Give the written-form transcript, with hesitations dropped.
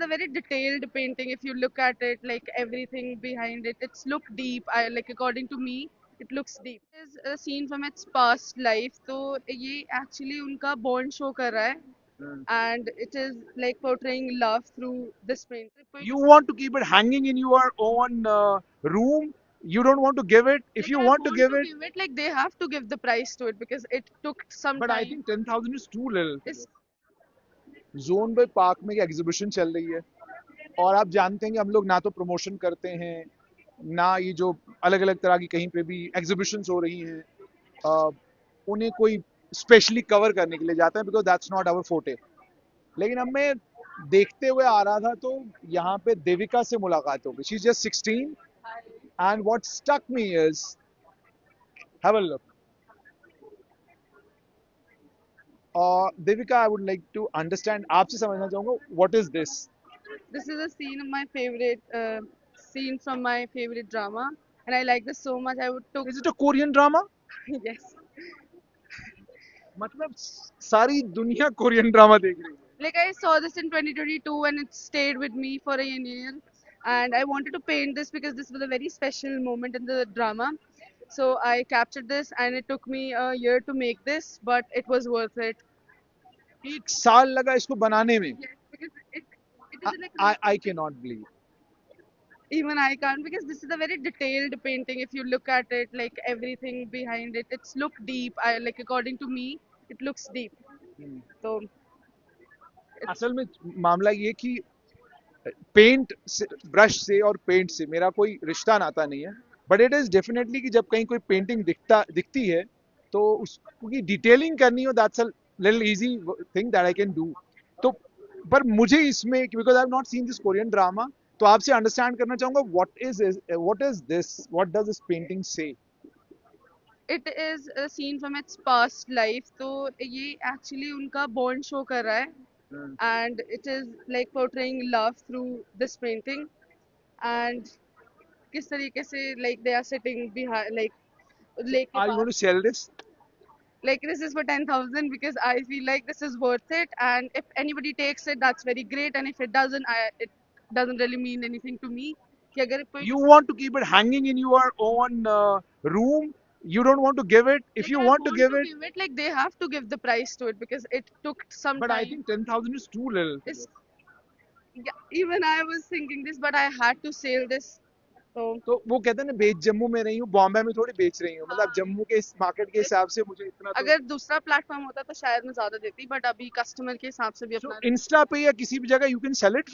a very detailed painting. If you look at it, like everything behind it, it's look deep. Like according to me, it looks deep. It's a scene from its past life. तो ये actually उनका bond show कर रहा है, and it is like portraying love through this painting. You want to keep it hanging in your own room. You don't want to give it. If Like you I want to want give to it, give it, like they have to give the price to it because it took some but I time. think 10,000 is too little. It's zone by park में एक exhibition चल रही है और आप जानते हैं कि हम लोग ना तो प्रमोशन करते हैं ना ये जो अलग अलग तरह की कहीं पे भी एग्जीबिशंस हो रही हैं उन्हें कोई स्पेशली कवर करने के लिए जाते हैं बिकॉज दैट्स नॉट आवर फोटे। लेकिन अब मैं देखते हुए आ रहा था तो यहाँ पे देविका से मुलाकात हो गई। She is just 16 and what stuck me is have a look. Devika I would like to understand, आपसे समझना चाहूंगा what is this. this is a scene of my favorite scene from my favorite drama, and I like this so much. I would took is it a Korean drama? yes, मतलब सारी दुनिया Korean drama देख रही है। like I saw this in 2022 and it stayed with me for a year, and I wanted to paint this because this was a very special moment in the drama. So I captured this, and it took me a year to make this, but it was worth it. एक साल लगा इसको बनाने में। Yes, because it is like I can not believe. even I can't, because this is a very detailed painting. If you look at it, like everything behind it, it's look deep. Like according to me, it looks deep. So असल में मामला ये कि paint से, brush से और paint से मेरा कोई रिश्ता नाता नहीं है, बट इट इज डेफिनेटली कि जब कहीं कोई पेंटिंग दिखती है तो उसकी डिटेलिंग करनी हो, that's a little easy thing that I can do. तो पर मुझे इसमें, because I have not seen this Korean drama, तो आपसे अंडरस्टैंड करना चाहूंगा what is this, what does this painting से। it is a scene from its past life. तो ये actually उनका bond show कर रहा है, and it is like portraying love through this painting, and किस तरीके से like they are sitting behind like lake के are you going pass. To sell this? Like this is for 10,000 because I feel like this is worth it, and if anybody takes it, that's very great, and if it doesn't, it doesn't really mean anything to me. कि अगर कोई You want to keep it hanging in your own room. You don't want to give it. If like you I want to want give to it, give it, like they have to give the price to it because it took some but I time. think 10,000 is too little. It's, yeah, even I was thinking this, but I had to sell this. So तो वो कहते हैं ना, बेच जम्मू में रही हूँ, बॉम्बे में थोड़ी बेच रही हूँ, मतलब जम्मू के इस मार्केट के हिसाब से मुझे इतना तो। अगर दूसरा प्लेटफॉर्म होता तो शायद मैं ज्यादा देती, बट अभी कस्टमर के हिसाब से भी So अपना इंस्टा पे या किसी भी जगह यू कैन सेल इट।